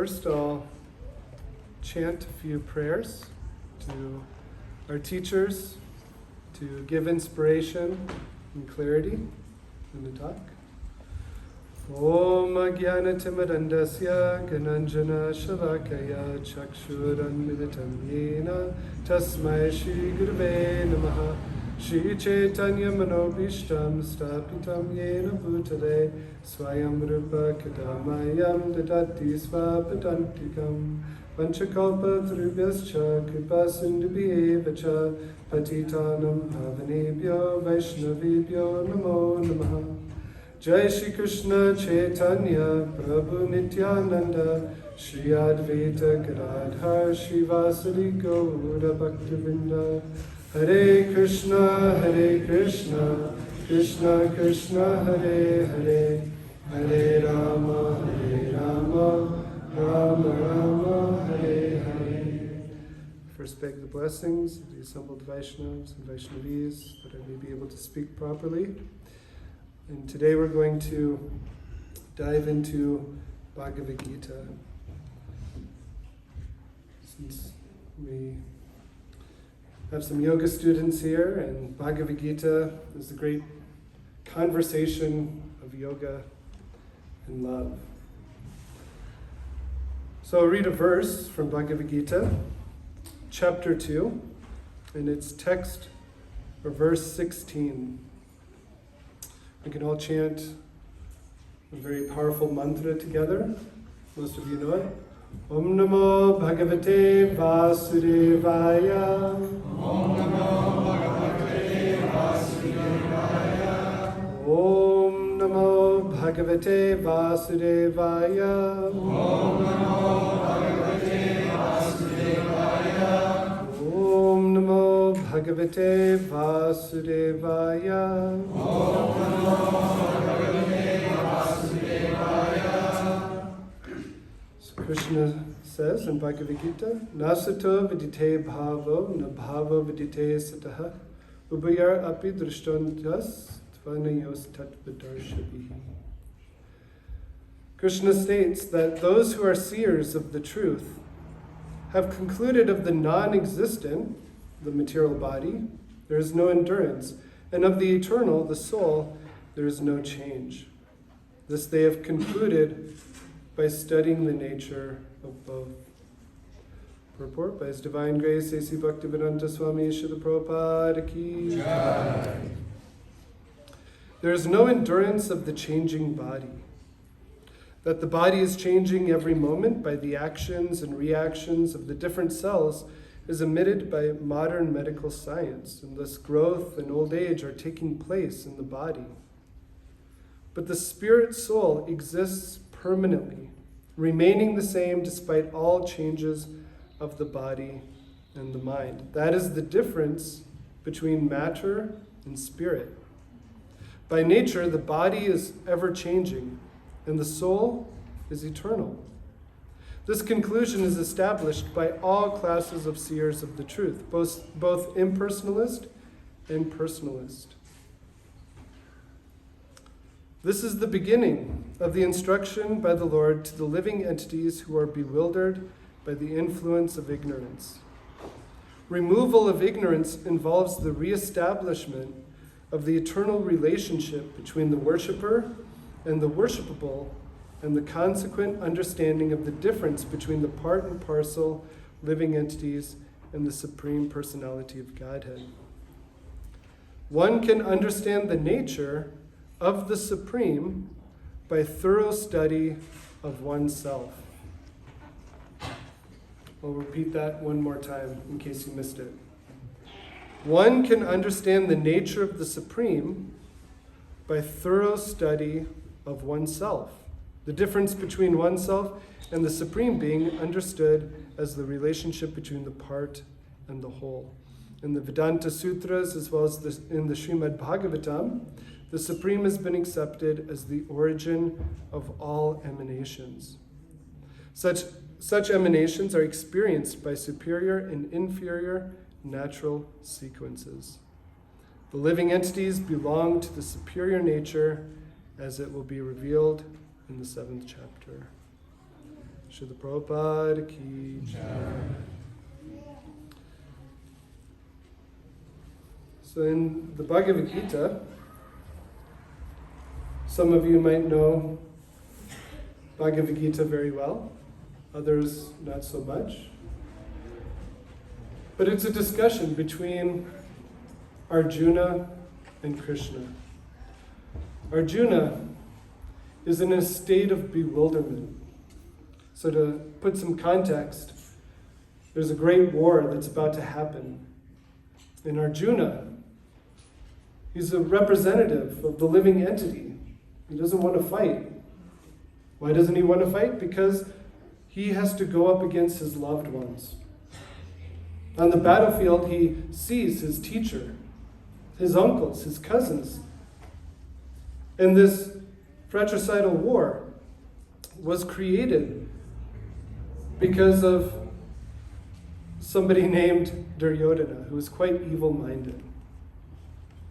First, I'll chant a few prayers to our teachers to give inspiration and clarity in the talk. Om Jnana-timirandasya Gananjana Shalakaya Chakshuranmilitam Yena Tasmai Shri Gurave Namaha Shri Chaitanya Manobishtam Stapitam Yena Bhutale Swayam Rupa Kadamayam Dadati Svapadantikam Panchakalpa Tarubhyascha Kripa Sindhubhye Cha Patitanam Pavanebhyo Vaishnavebhyo Namo Namaha Jai Shri Krishna Chaitanya Prabhu Nityananda Shri Advaita Gadadhar Shri Vasari Gaura Bhaktivinoda Hare Krishna Krishna Krishna Hare Hare Hare Rama Rama Rama Hare Hare. First beg the blessings of the assembled Vaishnavas and Vaishnavis that I may be able to speak properly. And today we're going to dive into Bhagavad Gita. Since we have some yoga students here, and Bhagavad Gita is the great conversation of yoga and love. So I'll read a verse from Bhagavad Gita, chapter 2, and its text, or verse 16. We can all chant a very powerful mantra together. Most of you know it. Om Namo Bhagavate Vasudevaya. Om Namo Bhagavate Vasudevaya. Om Namo Bhagavate Vasudevaya. Om Namo Bhagavate Vasudevaya. Om Namo Bhagavate Vasudevaya. Om Namo Bhagavate Vasudevaya. So Krishna says in Bhagavad Gita, Nasato vidite bhavo, na bhavo vidite sataha, ubayar api drishtantas tvanayos tatvidarshabihi. Krishna states that those who are seers of the truth have concluded of the non-existent, the material body, there is no endurance, and of the eternal, the soul, there is no change. This they have concluded by studying the nature of both. Purport by His Divine Grace, A.C. Bhaktivedanta Swami Srila Prabhupada Ki Jai. There is no endurance of the changing body. That the body is changing every moment by the actions and reactions of the different cells is admitted by modern medical science, and thus growth and old age are taking place in the body. But the spirit soul exists permanently, remaining the same despite all changes of the body and the mind. That is the difference between matter and spirit. By nature, the body is ever changing, and the soul is eternal. This conclusion is established by all classes of seers of the truth, both impersonalist and personalist. This is the beginning of the instruction by the Lord to the living entities who are bewildered by the influence of ignorance. Removal of ignorance involves the reestablishment of the eternal relationship between the worshipper and the worshipable, and the consequent understanding of the difference between the part and parcel living entities and the Supreme Personality of Godhead. One can understand the nature of the Supreme by thorough study of oneself. I'll repeat that one more time in case you missed it. One can understand the nature of the Supreme by thorough study of oneself. The difference between oneself and the Supreme being understood as the relationship between the part and the whole. In the Vedanta Sutras, as well as in the Srimad Bhagavatam, the Supreme has been accepted as the origin of all emanations. Such emanations are experienced by superior and inferior natural sequences. The living entities belong to the superior nature as it will be revealed in the 7th chapter. Srila Prabhupada ki jai. So in the Bhagavad Gita, some of you might know Bhagavad Gita very well, others not so much. But it's a discussion between Arjuna and Krishna. Arjuna is in a state of bewilderment. So to put some context, there's a great war that's about to happen. And Arjuna, he's a representative of the living entity. He doesn't want to fight. Why doesn't he want to fight? Because he has to go up against his loved ones. On the battlefield, he sees his teacher, his uncles, his cousins. And this fratricidal war was created because of somebody named Duryodhana, who was quite evil-minded.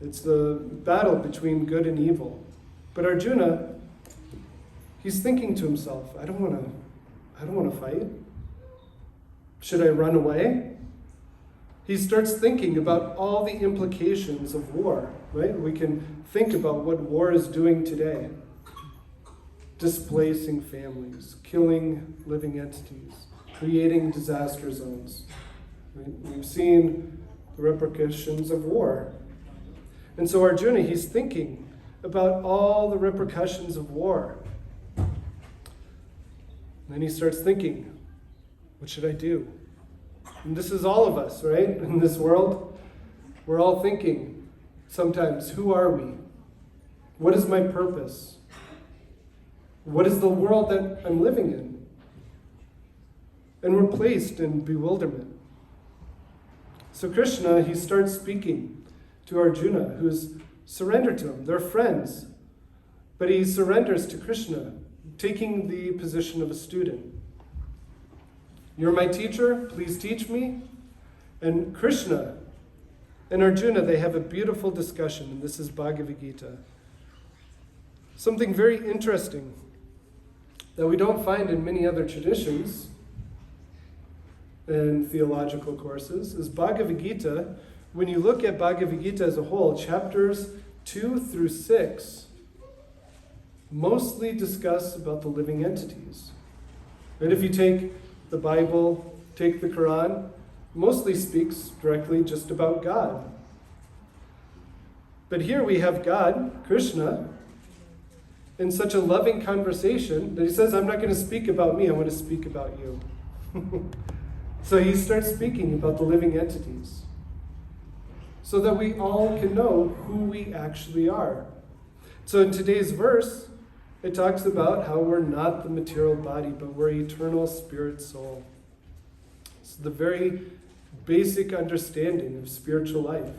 It's the battle between good and evil. But Arjuna, he's thinking to himself, I don't want to fight. Should I run away? He starts thinking about all the implications of war, right? We can think about what war is doing today. Displacing families, killing living entities, creating disaster zones. Right? We've seen the repercussions of war. And so Arjuna, he's thinking about all the repercussions of war. And then he starts thinking, what should I do? And this is all of us, right? In this world, we're all thinking sometimes, who are we? What is my purpose? What is the world that I'm living in? And we're placed in bewilderment. So Krishna, he starts speaking to Arjuna, who's surrendered to him. They're friends. But he surrenders to Krishna, taking the position of a student. You're my teacher, please teach me. And Krishna and Arjuna, they have a beautiful discussion, and this is Bhagavad Gita. Something very interesting that we don't find in many other traditions and theological courses is Bhagavad Gita. When you look at Bhagavad Gita as a whole, chapters 2 through 6 mostly discuss about the living entities. And if you take the Bible, take the Quran, mostly speaks directly just about God. But here we have God, Krishna, in such a loving conversation that he says, I'm not going to speak about me, I want to speak about you. So he starts speaking about the living entities so that we all can know who we actually are. So in today's verse, it talks about how we're not the material body, but we're eternal spirit soul. It's the very basic understanding of spiritual life.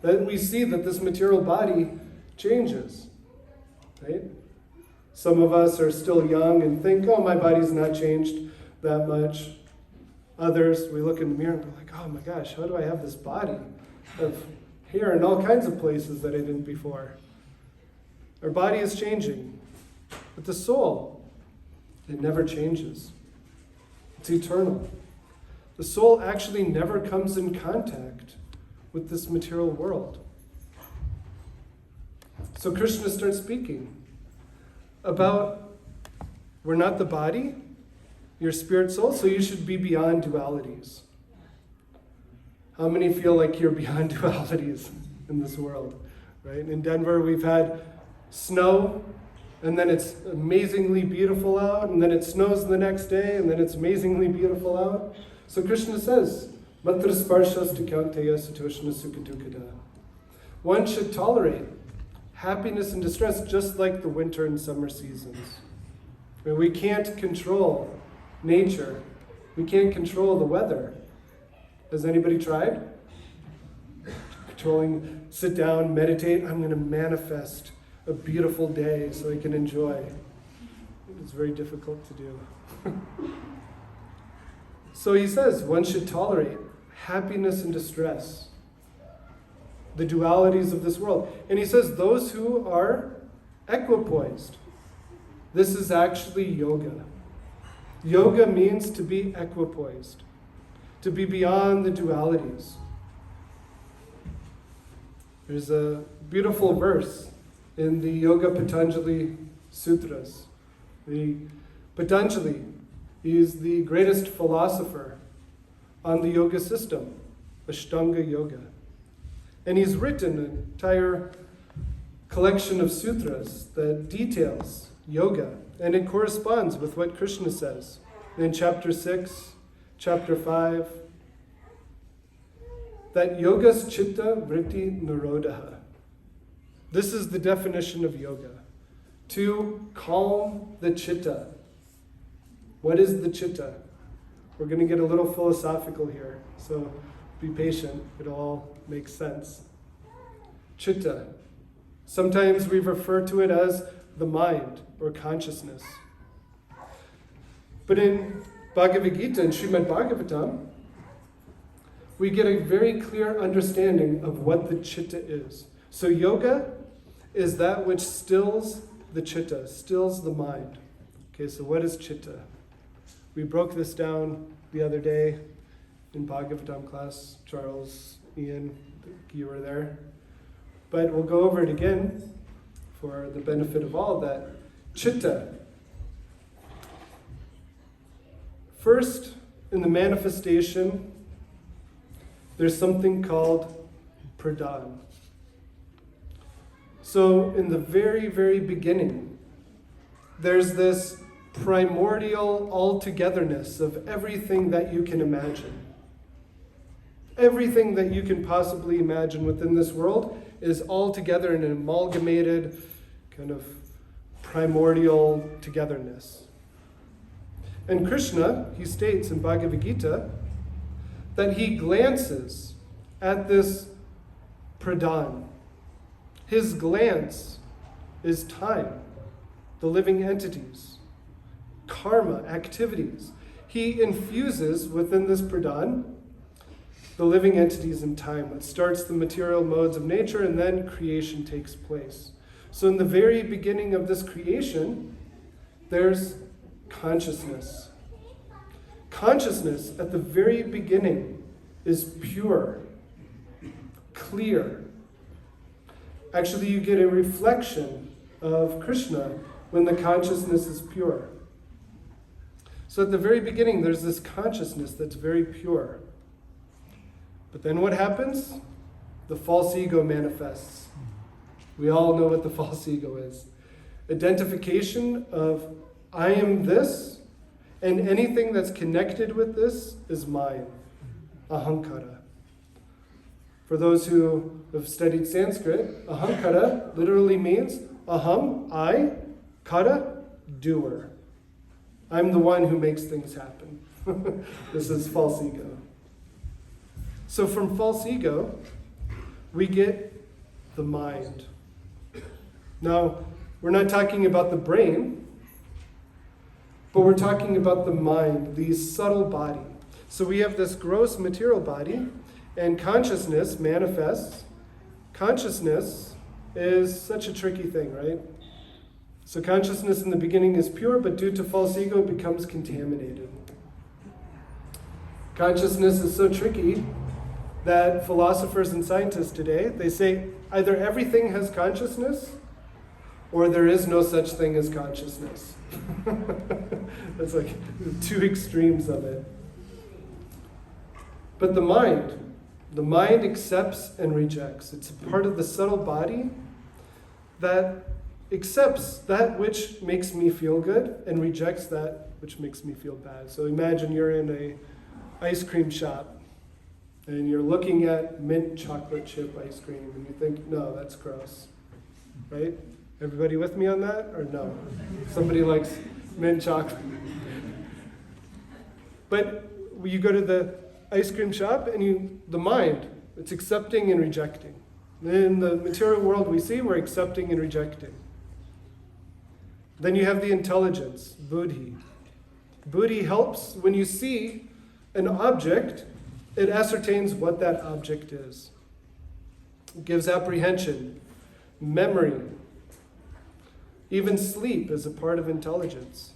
That we see that this material body changes, right? Some of us are still young and think, oh, my body's not changed that much. Others, we look in the mirror and we're like, oh my gosh, how do I have this body of hair in all kinds of places that I didn't before? Our body is changing. But the soul, it never changes. It's eternal. The soul actually never comes in contact with this material world. So Krishna starts speaking about we're not the body, your spirit soul, so you should be beyond dualities. How many feel like you're beyond dualities in this world? Right? In Denver, we've had snow, and then it's amazingly beautiful out, and then it snows the next day, and then it's amazingly beautiful out. So Krishna says, Matra sparshas tukyanteya satoshna sukadukada. One should tolerate happiness and distress just like the winter and summer seasons. We can't control nature. We can't control the weather. Has anybody tried? Controlling, sit down, meditate. I'm going to manifest a beautiful day so I can enjoy. It's very difficult to do. So he says one should tolerate happiness and distress, the dualities of this world. And he says those who are equipoised, this is actually yoga. Yoga means to be equipoised, to be beyond the dualities. There's a beautiful verse in the Yoga Patanjali Sutras. The Patanjali is the greatest philosopher on the yoga system, Ashtanga Yoga. And he's written an entire collection of sutras that details yoga, and it corresponds with what Krishna says in chapter 6, chapter 5, that yogas chitta vritti nirodha. This is the definition of yoga, to calm the chitta. What is the chitta? We're going to get a little philosophical here, so be patient. It'll all make sense. Chitta. Sometimes we refer to it as the mind or consciousness. But in Bhagavad Gita and Srimad Bhagavatam, we get a very clear understanding of what the chitta is. So yoga is that which stills the chitta, stills the mind. Okay, so what is chitta? We broke this down the other day in Bhagavatam class. Charles, Ian, you were there. But we'll go over it again for the benefit of all, that chitta. First, in the manifestation, there's something called pradhan. So in the very, very beginning, there's this primordial all-togetherness of everything that you can imagine. Everything that you can possibly imagine within this world is all together in an amalgamated kind of primordial togetherness. And Krishna, he states in Bhagavad Gita that he glances at this pradhan. His glance is time, the living entities, karma, activities. He infuses within this pradhan the living entities in time. It starts the material modes of nature, and then creation takes place. So in the very beginning of this creation, there's consciousness. Consciousness at the very beginning is pure, clear. Actually, you get a reflection of Krishna when the consciousness is pure. So at the very beginning, there's this consciousness that's very pure. But then what happens? The false ego manifests. We all know what the false ego is. Identification of I am this, and anything that's connected with this is mine. Ahankara. For those who have studied Sanskrit, ahankara literally means aham, I, kara, doer. I'm the one who makes things happen. This is false ego. So from false ego, we get the mind. Now, we're not talking about the brain, but we're talking about the mind, the subtle body. So we have this gross material body, and consciousness manifests. Consciousness is such a tricky thing, right? So consciousness in the beginning is pure, but due to false ego, it becomes contaminated. Consciousness is so tricky that philosophers and scientists today, they say either everything has consciousness or there is no such thing as consciousness. That's like two extremes of it. But the mind accepts and rejects. It's a part of the subtle body that accepts that which makes me feel good and rejects that which makes me feel bad. So imagine you're in an ice cream shop and you're looking at mint chocolate chip ice cream and you think, no, that's gross, right? Everybody with me on that, or no? Somebody likes mint chocolate. But you go to the ice cream shop and the mind, it's accepting and rejecting. In the material world we see, we're accepting and rejecting. Then you have the intelligence, buddhi. Buddhi helps when you see an object, it ascertains what that object is. It gives apprehension, memory. Even sleep is a part of intelligence.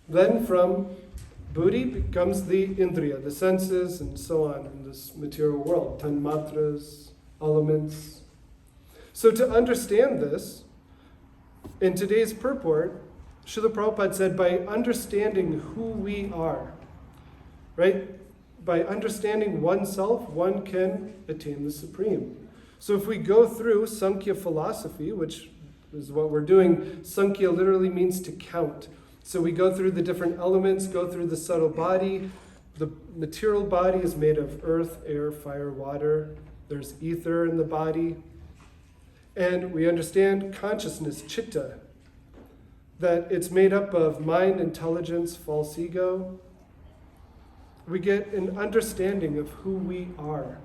Then from buddhi becomes the indriya, the senses, and so on in this material world, tanmatras, elements. So to understand this, in today's purport, Srila Prabhupada said, by understanding who we are, right? By understanding oneself, one can attain the supreme. So if we go through Sankhya philosophy, which is what we're doing, Sankhya literally means to count. So we go through the different elements, go through the subtle body. The material body is made of earth, air, fire, water. There's ether in the body. And we understand consciousness, chitta, that it's made up of mind, intelligence, false ego. We get an understanding of who we are.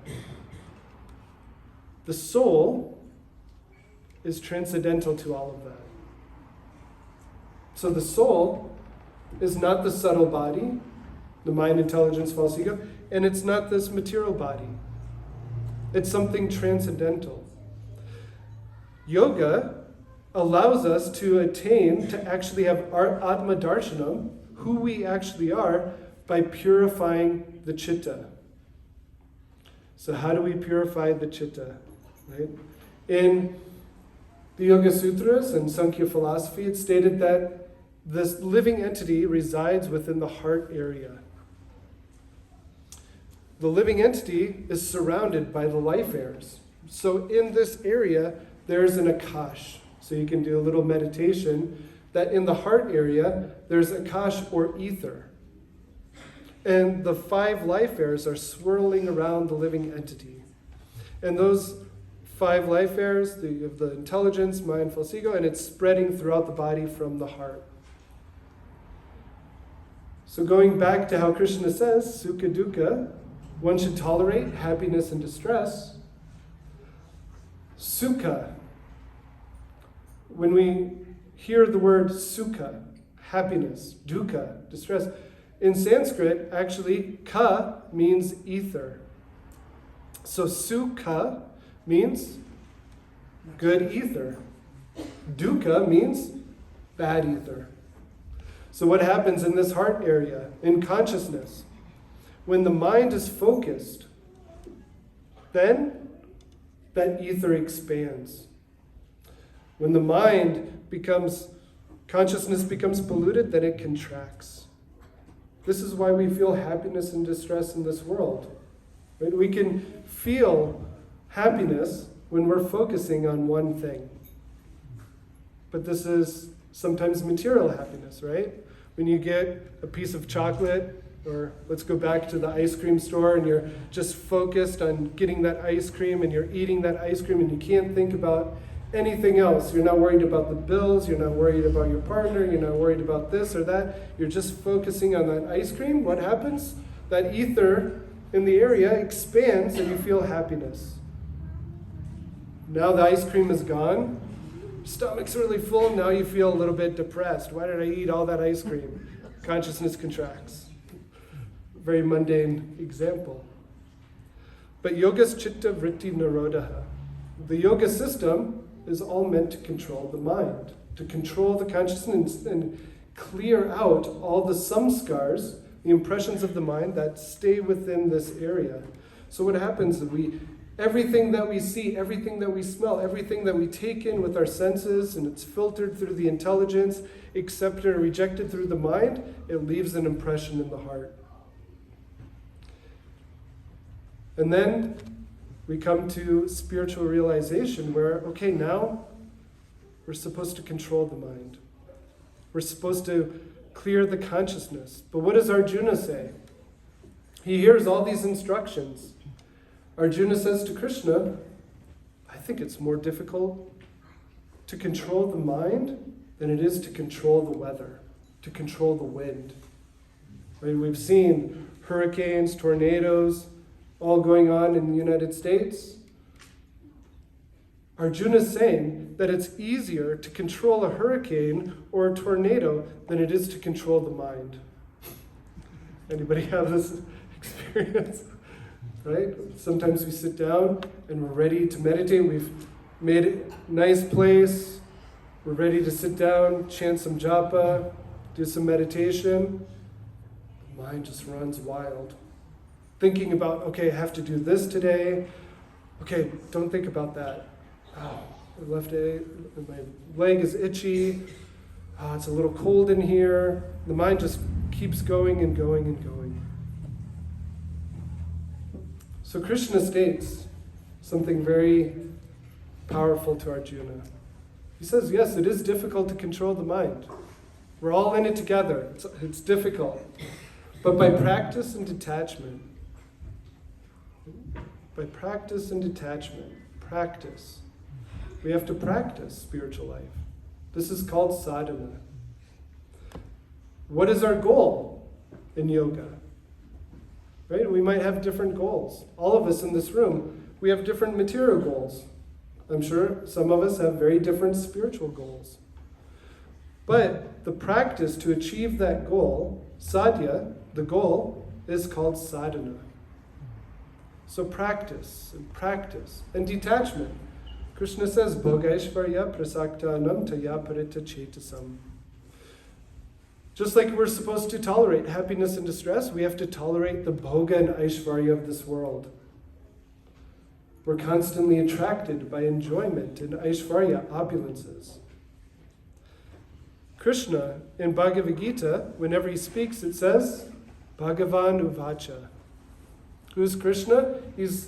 The soul is transcendental to all of that. So the soul is not the subtle body, the mind, intelligence, false ego, and it's not this material body. It's something transcendental. Yoga allows us to attain, to actually have our Atma Darshanam, who we actually are, by purifying the chitta. So how do we purify the chitta? Right? In the Yoga Sutras and Sankhya philosophy, it's stated that this living entity resides within the heart area. The living entity is surrounded by the life airs. So in this area, there's an akash. So you can do a little meditation that in the heart area, there's akash or ether. And the 5 life airs are swirling around the living entity. And those 5 life airs, the intelligence, mind, false ego, and it's spreading throughout the body from the heart. So going back to how Krishna says, sukha dukkha, one should tolerate happiness and distress. Sukha, when we hear the word sukha, happiness, dukkha, distress, in Sanskrit, actually, ka means ether. So sukha means good ether. Dukkha means bad ether. So what happens in this heart area, in consciousness? When the mind is focused, then that ether expands. When the consciousness becomes polluted, then it contracts. This is why we feel happiness and distress in this world. Right? We can feel happiness when we're focusing on one thing. But this is sometimes material happiness, right? When you get a piece of chocolate, or let's go back to the ice cream store, and you're just focused on getting that ice cream, and you're eating that ice cream, and you can't think about anything else. You're not worried about the bills, you're not worried about your partner, you're not worried about this or that. You're just focusing on that ice cream. What happens? That ether in the area expands and you feel happiness. Now the ice cream is gone. Stomach's really full. Now you feel a little bit depressed. Why did I eat all that ice cream? Consciousness contracts. Very mundane example. But yoga's chitta vritti nirodha. The yoga system is all meant to control the mind, to control the consciousness and clear out all the samskars, the impressions of the mind that stay within this area. So what happens is everything that we see, everything that we smell, everything that we take in with our senses, and it's filtered through the intelligence, accepted or rejected through the mind, it leaves an impression in the heart. And then we come to spiritual realization where, okay, now we're supposed to control the mind. We're supposed to clear the consciousness. But what does Arjuna say? He hears all these instructions. Arjuna says to Krishna, I think it's more difficult to control the mind than it is to control the weather, to control the wind. Right? We've seen hurricanes, tornadoes, all going on in the United States. Arjuna's saying that it's easier to control a hurricane or a tornado than it is to control the mind. Anybody have this experience? Right? Sometimes we sit down and we're ready to meditate. We've made a nice place. We're ready to sit down, chant some japa, do some meditation, the mind just runs wild. Thinking about, okay, I have to do this today. Okay, don't think about that. Oh, my leg is itchy. Oh, it's a little cold in here. The mind just keeps going and going and going. So Krishna states something very powerful to Arjuna. He says, yes, it is difficult to control the mind. We're all in it together. It's difficult. But by practice and detachment, we have to practice spiritual life. This is called sadhana. What is our goal in yoga? Right? We might have different goals. All of us in this room, we have different material goals. I'm sure some of us have very different spiritual goals. But the practice to achieve that goal, sadhya, the goal, is called sadhana. So practice and detachment. Krishna says, Bhogaishvarya prasaktanam taya parita chetasam. Just like we're supposed to tolerate happiness and distress, we have to tolerate the bhoga and aishvarya of this world. We're constantly attracted by enjoyment and aishvarya, opulences. Krishna, in Bhagavad Gita, whenever he speaks, it says, Bhagavan Uvacha. Who's Krishna? He's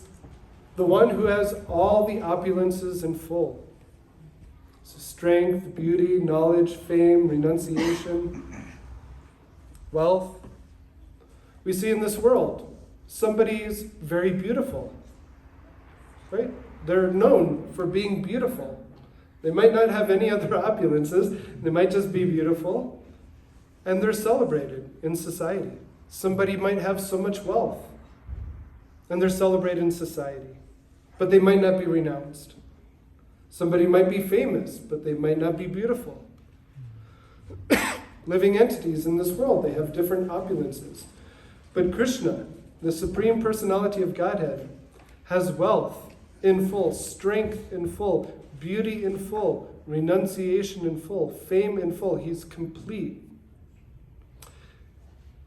the one who has all the opulences in full. So strength, beauty, knowledge, fame, renunciation, wealth. We see in this world, somebody is very beautiful, right? They're known for being beautiful. They might not have any other opulences. They might just be beautiful. And they're celebrated in society. Somebody might have so much wealth, and they're celebrated in society, but they might not be renounced. Somebody might be famous, but they might not be beautiful. Living entities in this world, they have different opulences. But Krishna, the Supreme Personality of Godhead, has wealth in full, strength in full, beauty in full, renunciation in full, fame in full. He's complete.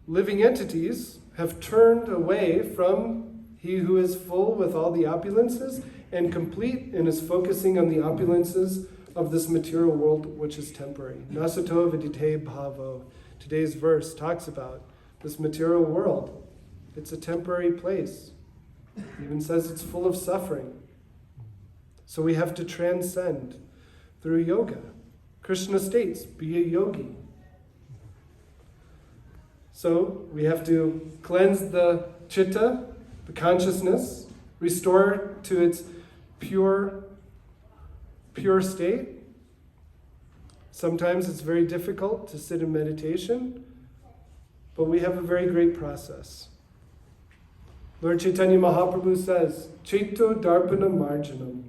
Living entities have turned away from he who is full with all the opulences and complete and is focusing on the opulences of this material world, which is temporary. Nasato vidite bhavo. Today's verse talks about this material world. It's a temporary place. It even says it's full of suffering. So we have to transcend through yoga. Krishna states, be a yogi. So we have to cleanse the chitta, the consciousness, restore to its pure state. Sometimes it's very difficult to sit in meditation, but we have a very great process. Lord Chaitanya Mahaprabhu says, Chaito Darpana Marjanam.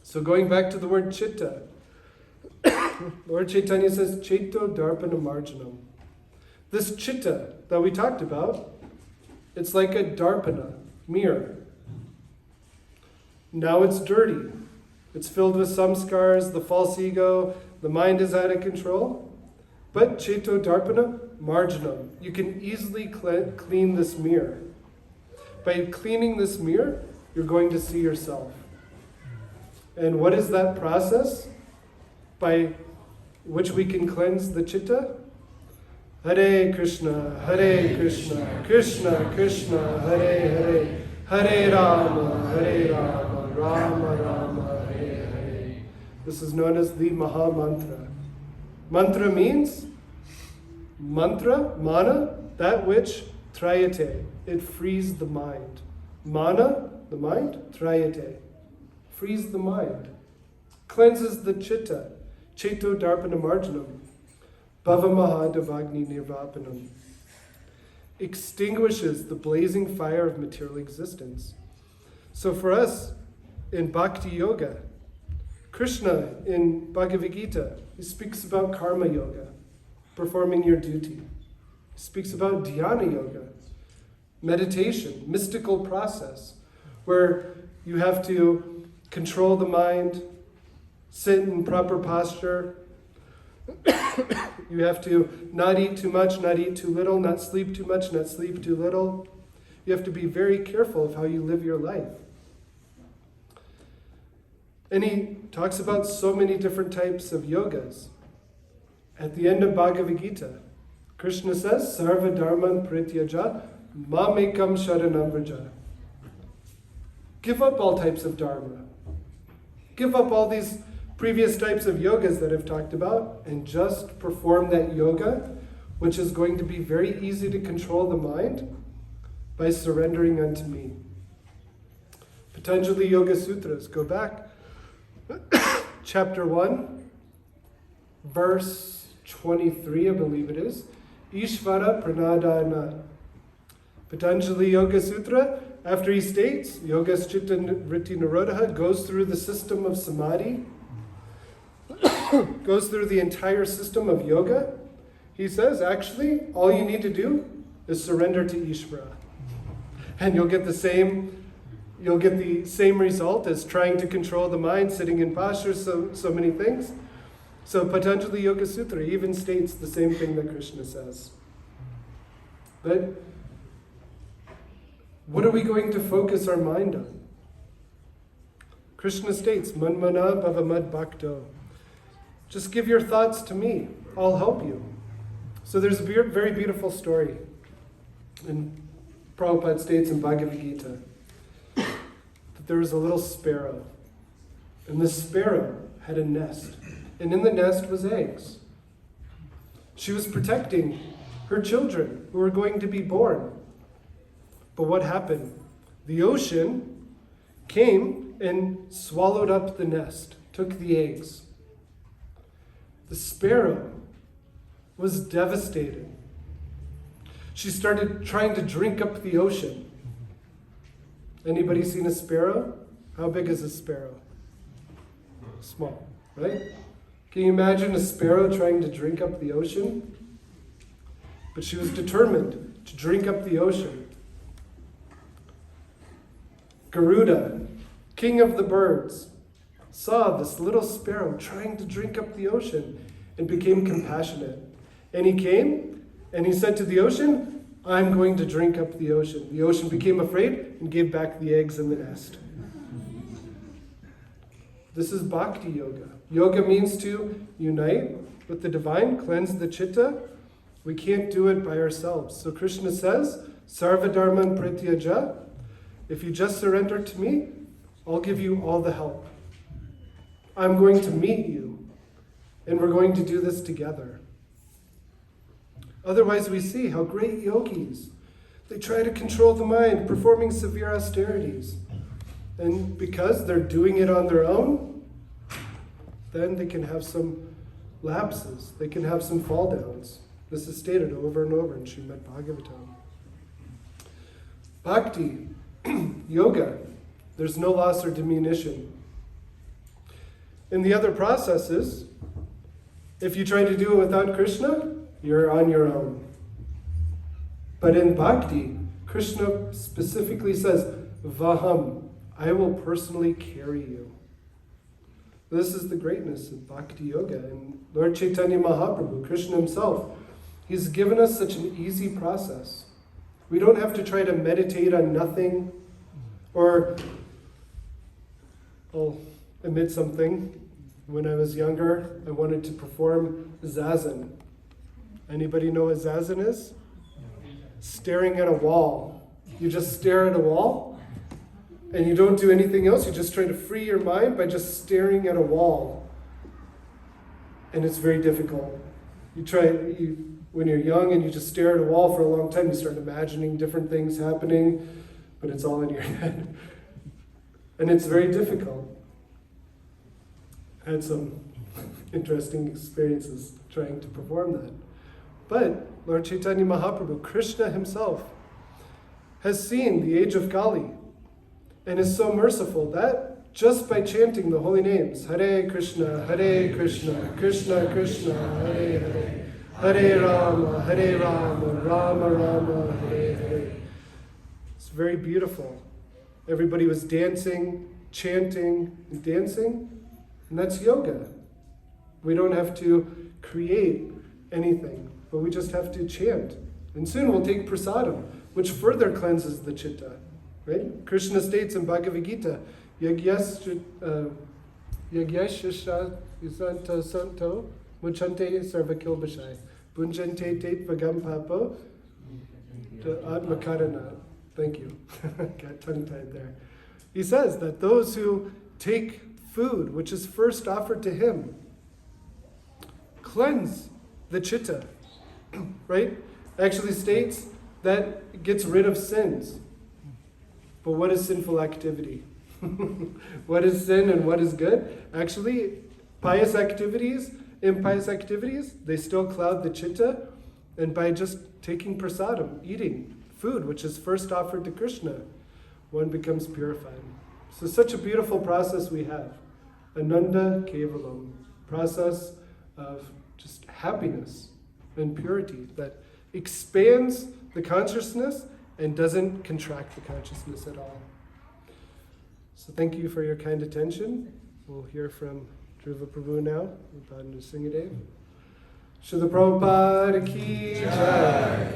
So going back to the word chitta, Lord Chaitanya says, Chaito Darpana Marjanam. This chitta that we talked about, it's like a darpana, mirror. Now it's dirty. It's filled with samskars, the false ego, the mind is out of control. But Cheto Darpana Marjanam, you can easily clean this mirror. By cleaning this mirror, you're going to see yourself. And what is that process by which we can cleanse the chitta? Hare Krishna, Krishna Krishna, Hare Hare Rama, Rama Rama, Hare Hare. This is known as the Maha Mantra. Mantra means mana, that which trayate. It frees the mind. Mana, the mind, trayate. Frees the mind. Cleanses the chitta. Cheto Darpana Marjanam. Bhava Mahadavagni Nirvapanam. Extinguishes the blazing fire of material existence. So for us, in Bhakti Yoga, Krishna in Bhagavad Gita, he speaks about karma yoga, performing your duty. He speaks about dhyana yoga, meditation, mystical process, where you have to control the mind, sit in proper posture, You have to not eat too much, not eat too little, not sleep too much, not sleep too little. You have to be very careful of how you live your life. And he talks about so many different types of yogas. At the end of Bhagavad Gita, Krishna says, Sarva Dharman Prityaja Mamekam Sharanam Vraja. Give up all types of dharma. Give up all these previous types of yogas that I've talked about and just perform that yoga, which is going to be very easy to control the mind by surrendering unto me. Patanjali Yoga Sutras, go back. Chapter 1, verse 23, I believe it is. Ishvara Pranadana. Patanjali Yoga Sutra, after he states, Yoga Chitta Vritti Nirodha, goes through the system of samadhi, goes through the entire system of yoga. He says, actually, all you need to do is surrender to Ishvara. And you'll get the same result as trying to control the mind, sitting in posture, so many things. So Patanjali Yoga Sutra even states the same thing that Krishna says. But what are we going to focus our mind on? Krishna states, Manmana Bhavamad Bhakto. Just give your thoughts to me. I'll help you. So there's a very beautiful story. And Prabhupada states in Bhagavad Gita that there was a little sparrow. And the sparrow had a nest. And in the nest was eggs. She was protecting her children who were going to be born. But what happened? The ocean came and swallowed up the nest, took the eggs. The sparrow was devastated. She started trying to drink up the ocean. Anybody seen a sparrow? How big is a sparrow? Small, right? Can you imagine a sparrow trying to drink up the ocean? But she was determined to drink up the ocean. Garuda, king of the birds, saw this little sparrow trying to drink up the ocean and became compassionate. And he came and he said to the ocean, I'm going to drink up the ocean. The ocean became afraid and gave back the eggs in the nest. This is bhakti yoga. Yoga means to unite with the divine, cleanse the chitta. We can't do it by ourselves. So Krishna says, Sarva Dharman Prityaja. If you just surrender to me, I'll give you all the help. I'm going to meet you, and we're going to do this together. Otherwise, we see how great yogis, they try to control the mind, performing severe austerities. And because they're doing it on their own, then they can have some lapses. They can have some fall downs. This is stated over and over in Srimad Bhagavatam. Bhakti, yoga, there's no loss or diminution. In the other processes, if you try to do it without Krishna, you're on your own. But in bhakti, Krishna specifically says, Vaham, I will personally carry you. This is the greatness of bhakti yoga. And Lord Chaitanya Mahaprabhu, Krishna himself, he's given us such an easy process. We don't have to try to meditate on nothing. Or, I'll admit something. When I was younger, I wanted to perform zazen. Anybody know what zazen is? Staring at a wall. You just stare at a wall, and you don't do anything else. You just try to free your mind by just staring at a wall. And it's very difficult. When you're young and you just stare at a wall for a long time, you start imagining different things happening, but it's all in your head. And it's very difficult. I had some interesting experiences trying to perform that. But Lord Chaitanya Mahaprabhu, Krishna himself, has seen the age of Kali and is so merciful that just by chanting the holy names, Hare Krishna, Krishna Krishna, Hare Hare, Hare Rama, Rama Rama, Hare Hare. It's very beautiful. Everybody was dancing, chanting, and dancing, and that's yoga. We don't have to create anything, but we just have to chant. And soon we'll take prasadam, which further cleanses the chitta. Right? Krishna states in Bhagavad Gita, Yagyashasha Yusanta Santo Muchante Sarvakilbashai Bunjante Tate Vagam Papo Atmakarana. Thank you. Got tongue-tied there. He says that those who take food which is first offered to him cleanse the chitta. Right? Actually states that it gets rid of sins. But what is sinful activity? What is sin and what is good? Actually, pious activities, impious activities, they still cloud the chitta, and by just taking prasadam, eating food which is first offered to Krishna, one becomes purified. So such a beautiful process we have. Ananda Kevalam, process of just happiness and purity that expands the consciousness and doesn't contract the consciousness at all. So thank you for your kind attention. We'll hear from Dhruva Prabhu now, Padma Singadev. Srila Prabhupada ki jai.